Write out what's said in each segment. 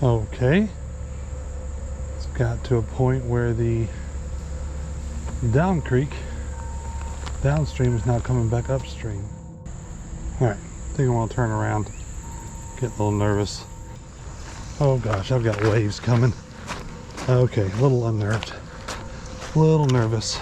Okay, it's got to a point where the downstream is now coming back upstream. All right, I think I want to turn around. Get a little nervous. Oh gosh, I've got waves coming. Okay, a little unnerved, a little nervous.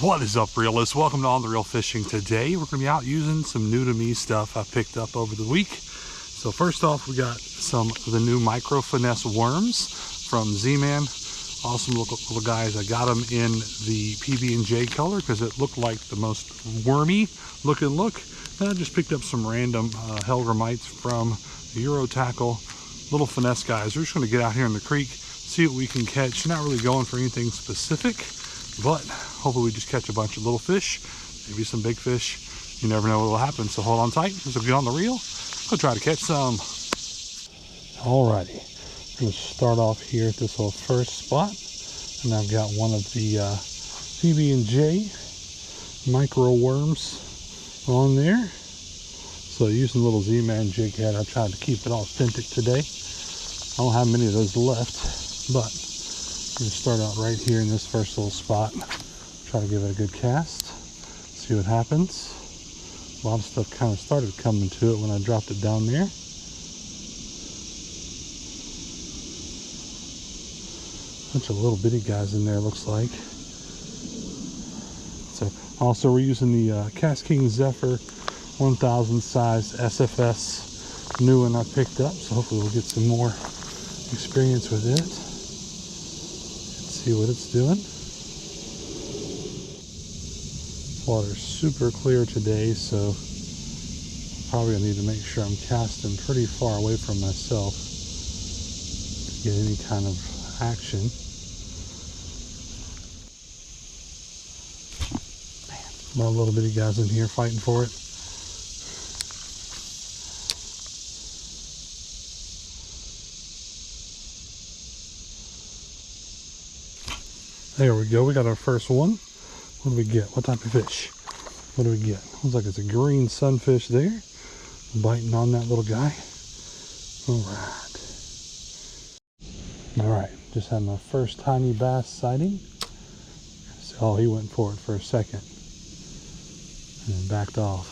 What is up, realists? Welcome to On The Real Fishing. Today we're going to be out using some new to me stuff I picked up over the week. So first off, we got some of the new micro finesse worms from Z-Man. Awesome little guys. I got them in the PB&J color because it looked like the most wormy looking look. And I just picked up some random Helgramites from Euro Tackle. Little finesse guys. We're just going to get out here in the creek, see what we can catch. Not really going for anything specific, but hopefully we just catch a bunch of little fish, maybe some big fish. You never know what will happen, so hold on tight. This will get on the reel. I'll try to catch some. Alrighty, I'm going to start off here at this little first spot, and I've got one of the PB&J micro worms on there. So using a little Z-Man jig head, I tried to keep it authentic today. I don't have many of those left, but I'm going to start out right here in this first little spot. Try to give it a good cast, see what happens. A lot of stuff kind of started coming to it when I dropped it down there. Bunch of little bitty guys in there, looks like. So also we're using the Cast King Zephyr 1000 size SFS new one I picked up, so hopefully we'll get some more experience with it. See what it's doing. Water's super clear today, so probably I need to make sure I'm casting pretty far away from myself to get any kind of action. Man, a lot of little bitty guys in here fighting for it. There we go, we got our first one. What do we get? What type of fish? What do we get? Looks like it's a green sunfish there, biting on that little guy. Alright, just had my first tiny bass sighting. So he went for it for a second and then backed off.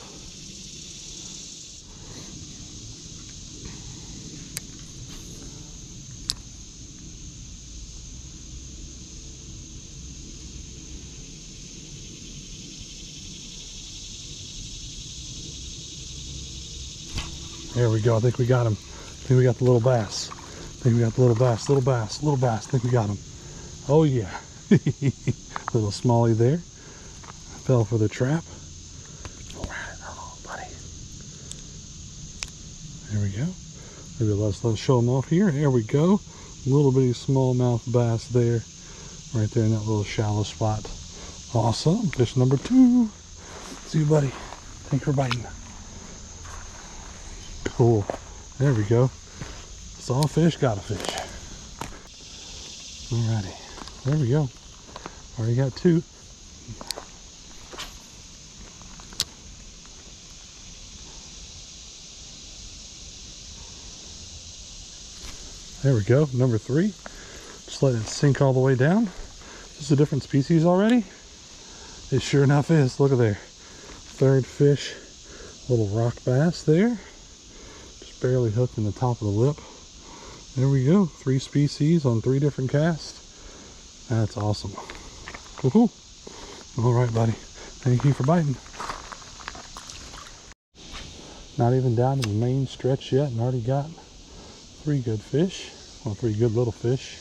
There we go. I think we got him. I think we got the little bass. I think we got the little bass. Little bass. Little bass. I think we got him. Oh yeah. Little smallie there. Fell for the trap. Alright, oh buddy. There we go. Maybe let's show them off here. There we go. Little bitty smallmouth bass there. Right there in that little shallow spot. Awesome. Fish number 2. See you, buddy. Thanks for biting. Cool. There we go. Saw a fish, got a fish. Alrighty. There we go. Already got 2. There we go. Number 3. Just let it sink all the way down. Is this a different species already? It sure enough is. Look at there. 3rd fish. Little rock bass there. Barely hooked in the top of the lip. There we go. 3 species on 3 different casts. That's awesome. Woohoo! All right, buddy. Thank you for biting. Not even down to the main stretch yet, and already got 3 good fish. Well, 3 good little fish.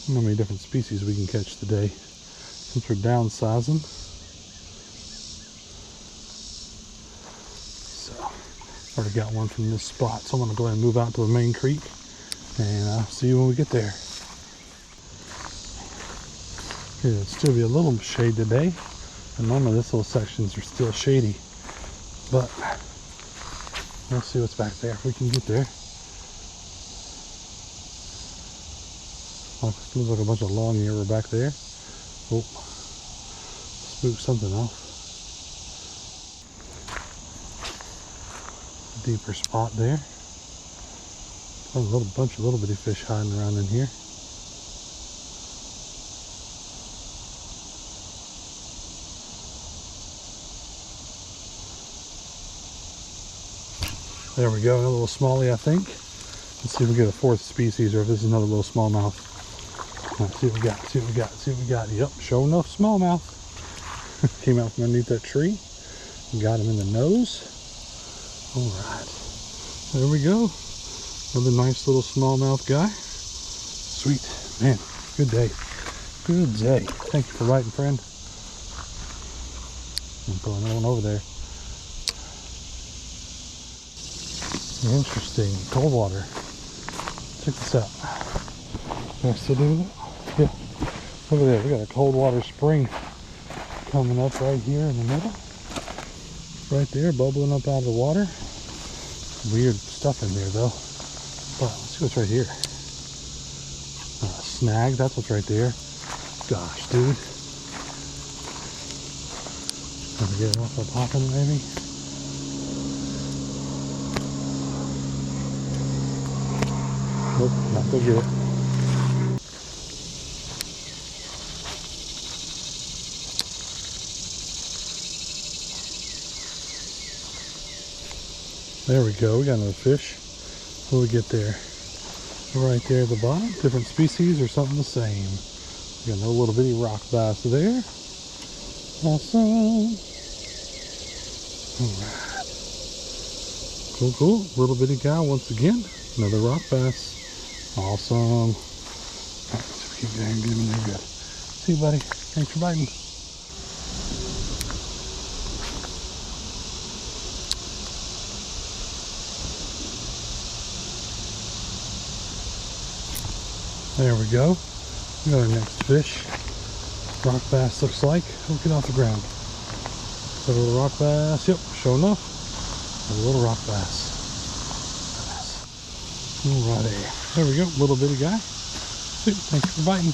I don't know how many different species we can catch today since we're downsizing. Already got one from this spot, so I'm going to go ahead and move out to the main creek, and I'll see you when we get there. It'll still be a little shade today, and none of this little sections are still shady, but Let's see what's back there if we can get there. Oh, looks like a bunch of long ear back there. Oh, spooked something off. Deeper spot there. Oh, a little bunch of little bitty fish hiding around in here. There we go, another little smallie, I think. Let's see if we get a fourth species or if this is another little smallmouth. Let's see what we got, see what we got, see what we got. Yep, sure enough, smallmouth. Came out from underneath that tree. Got him in the nose. Alright, there we go. Another nice little smallmouth guy. Sweet, man, good day. Good day. Thank you for writing, friend. I'm pulling another one over there. Interesting. Cold water. Check this out. Can I still do that? Yeah. Look at that. We got a cold water spring coming up right here in the middle. Right there, bubbling up out of the water. Weird stuff in there though. But let's see what's right here. Snag, that's what's right there. Gosh, dude. Trying to get it off by popping maybe. Nope, not gonna get it. There we go, we got another fish. What do we get there? Right there at the bottom, different species or something the same. We got another little bitty rock bass there. Awesome. Alright. Cool, cool. Little bitty guy once again. Another rock bass. Awesome. Alright, let's keep going, get him there good. See you, buddy. Thanks for biting. There we go. We got our next fish. Rock bass looks like. We'll get off the ground. So a little rock bass. Yep, sure enough. A little rock bass. Alrighty. There we go. Little bitty guy. Sweet. Thanks for biting.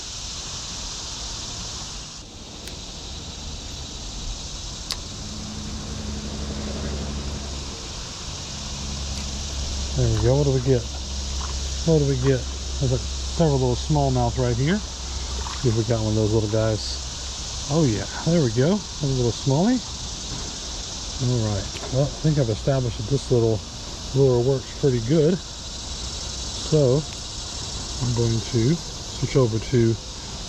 There we go. What do we get? What do we get? There's several little smallmouth right here. See if we got one of those little guys. Oh yeah, there we go. A little smallie. Alright, well, I think I've established that this little lure works pretty good. So, I'm going to switch over to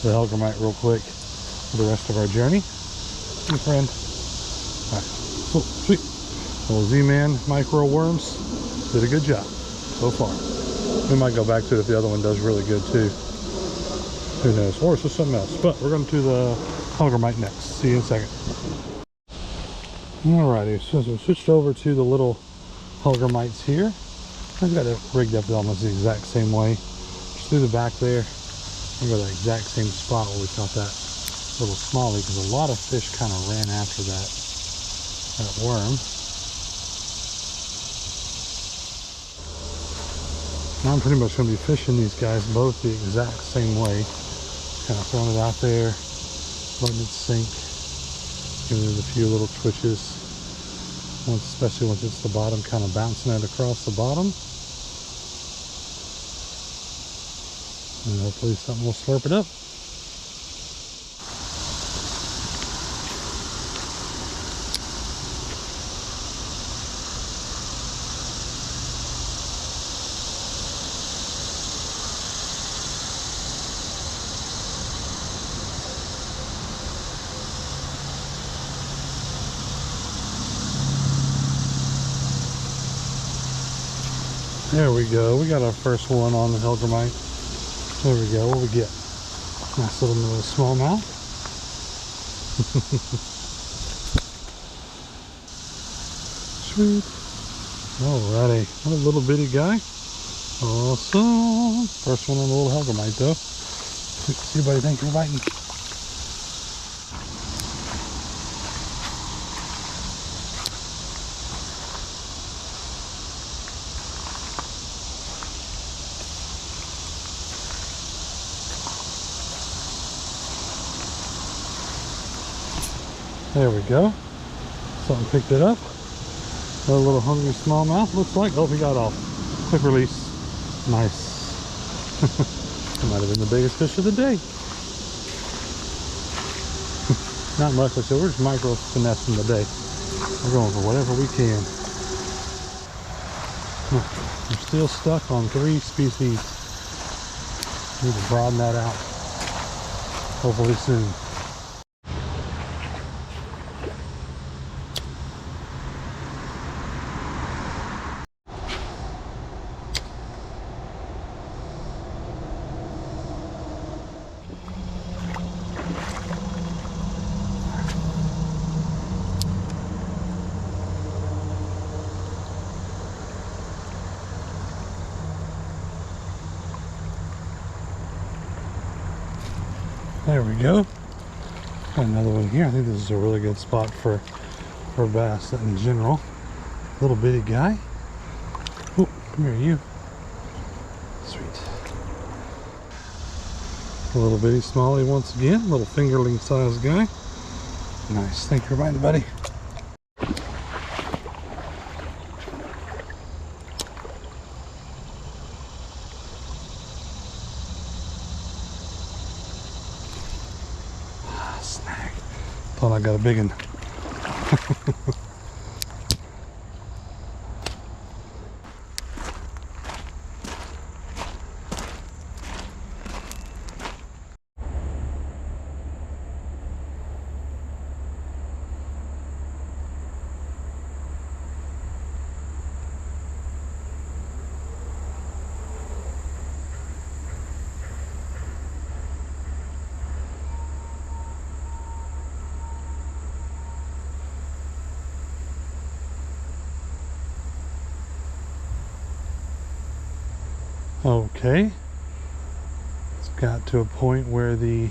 the Hellgrammite real quick for the rest of our journey. Hey friend. Alright, so sweet. Little Z-Man micro worms did a good job so far. We might go back to it if the other one does really good too. Who knows? Or it's just something else. But we're going to do the Hellgrammite next. See you in a second. Alrighty, so we switched over to the little Hellgrammites here. I've got it rigged up almost the exact same way. Just through the back there. I've got the exact same spot where we caught that little smallie, because a lot of fish kind of ran after that worm. Now I'm pretty much going to be fishing these guys both the exact same way. Kind of throwing it out there, letting it sink, giving it a few little twitches. Especially once it's the bottom, kind of bouncing it across the bottom. And hopefully something will slurp it up. There we go. We got our first one on the Hellgrammite. There we go. What do we get? Nice little smallmouth. Sweet. Alrighty. What a little bitty guy. Awesome. First one on the little Hellgrammite though. See you, buddy. Thanks for biting. There we go. Something picked it up. A little hungry smallmouth, looks like. Oh, he got off. Quick release. Nice. It might have been the biggest fish of the day. Not much, like I said, we're just micro finessing the day. We're going for whatever we can. We're still stuck on 3 species. Need to broaden that out. Hopefully soon. There we go. Got another one here. I think this is a really good spot for bass in general. Little bitty guy. Oh, come here, you. Sweet. A little bitty smallie once again. Little fingerling sized guy. Nice. Thank you for reminding, buddy. Snag. Thought I got a big one. Okay, it's got to a point where the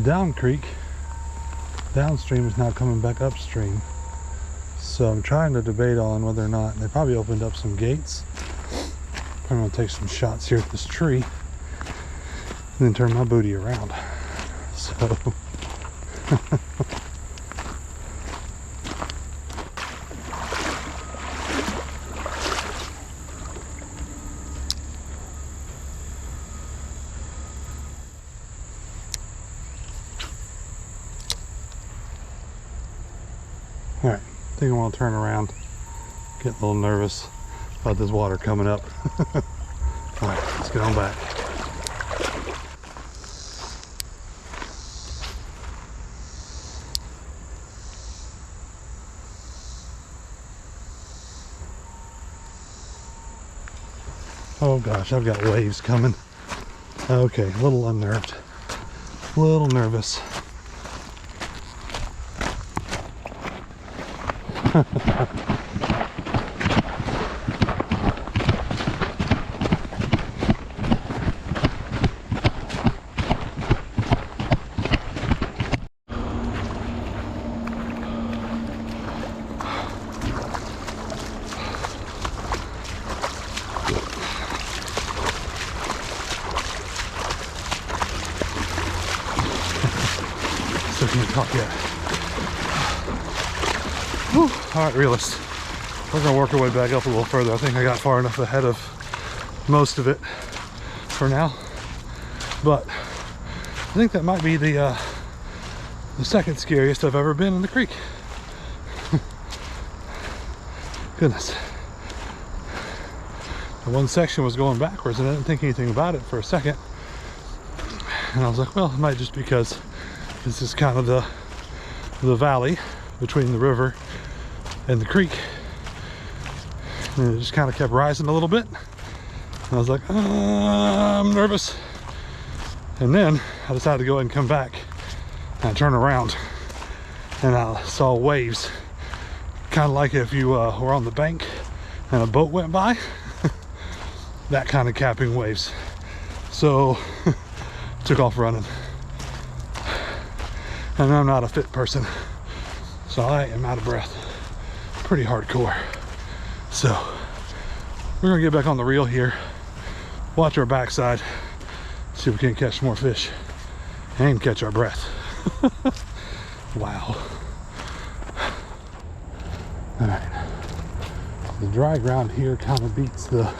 downstream is now coming back upstream. So I'm trying to debate on whether or not they probably opened up some gates. I'm going to take some shots here at this tree and then turn my booty around. So alright, I think I want to turn around. Get a little nervous about this water coming up. Alright, let's get on back. Oh gosh, I've got waves coming. Okay, a little unnerved. A little nervous. Still can't talk yet. Whew. All right, realist. We're gonna work our way back up a little further. I think I got far enough ahead of most of it for now, but I think that might be the second scariest I've ever been in the creek. Goodness. The one section was going backwards and I didn't think anything about it for a second. And I was like, well, it might just because this is kind of the valley between the river and the creek. And it just kind of kept rising a little bit. And I was like, I'm nervous. And then I decided to go ahead and come back and I turned around and I saw waves. Kind of like if you were on the bank and a boat went by. That kind of capping waves. So took off running. And I'm not a fit person, so I am out of breath. Pretty hardcore. So we're gonna get back on the reel here, watch our backside, see if we can catch more fish and catch our breath. Wow. All right. The dry ground here kind of beats the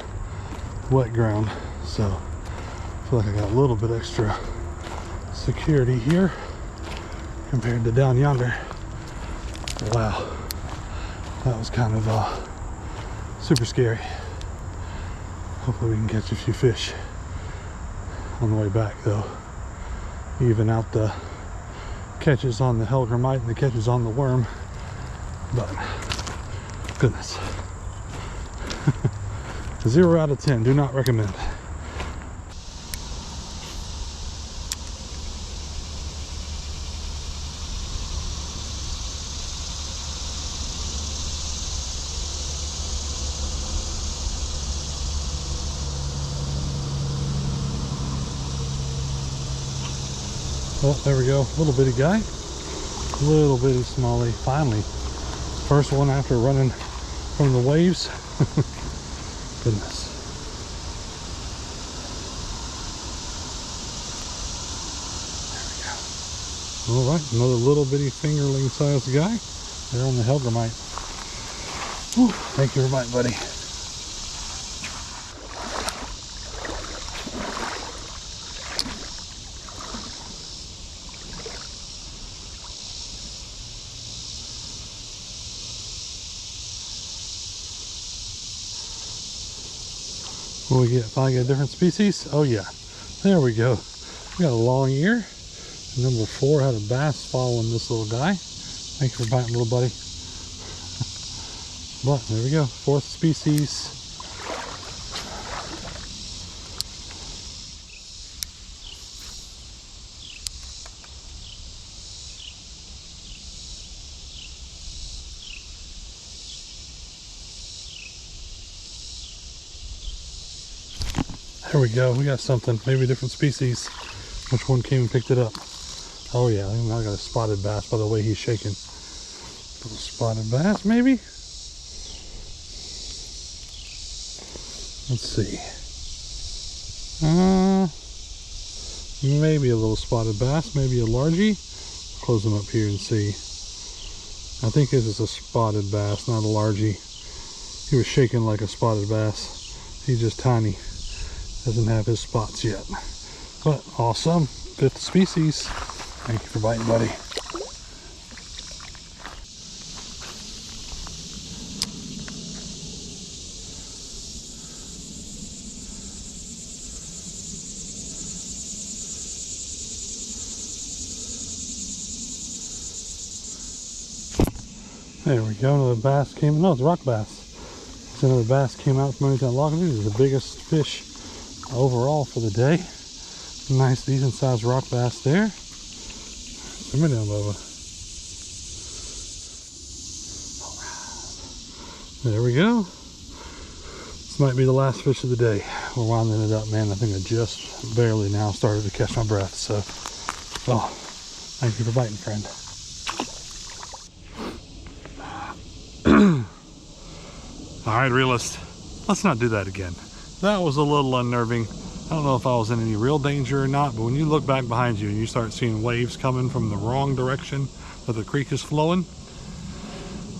wet ground, so I feel like I got a little bit extra security here compared to down yonder. Wow, that was kind of super scary. Hopefully we can catch a few fish on the way back though. Even out the catches on the hellgrammite and the catches on the worm, but goodness. 0 out of 10, do not recommend. Oh, there we go, little bitty guy, little bitty smallie, finally. First one after running from the waves. Goodness. There we go. All right, another little bitty fingerling sized guy there on the hellgrammite. Whew, thank you for biting, buddy. What do we get? Finally get a different species? Oh yeah, there we go. We got a long ear. Number 4 had a bass following this little guy. Thank you for biting, little buddy. But there we go, 4th species. There we go, we got something, maybe a different species. Which one came and picked it up? Oh yeah, I got a spotted bass by the way he's shaking. Little spotted bass, maybe? Let's see. Maybe a little spotted bass, maybe a largie. Close them up here and see. I think this is a spotted bass, not a largie. He was shaking like a spotted bass. He's just tiny. Doesn't have his spots yet. But awesome. 5th species. Thank you for biting, buddy. There we go. Another bass came. No, it's a rock bass. So another bass came out from underneath that log. This is the biggest fish overall for the day. Nice, decent sized rock bass there. Come down, Bubba. There we go. This might be the last fish of the day. We're winding it up, man. I think I just barely now started to catch my breath. So, oh, thank you for biting, friend. All right, realist, let's not do that again. That was a little unnerving. I don't know if I was in any real danger or not, but when you look back behind you and you start seeing waves coming from the wrong direction that the creek is flowing,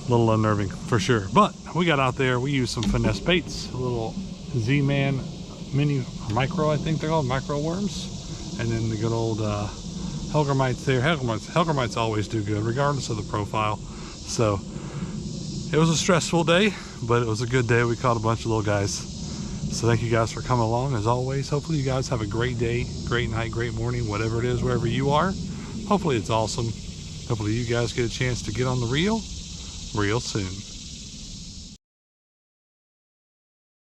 a little unnerving for sure. But we got out there, we used some finesse baits, a little Z-Man mini micro, I think they're called, micro worms, and then the good old hellgrammites there. Hellgrammites always do good regardless of the profile. So it was a stressful day, but it was a good day. We caught a bunch of little guys. So thank you guys for coming along as always. Hopefully you guys have a great day, great night, great morning, whatever it is, wherever you are. Hopefully it's awesome. Hopefully you guys get a chance to get on the reel real soon.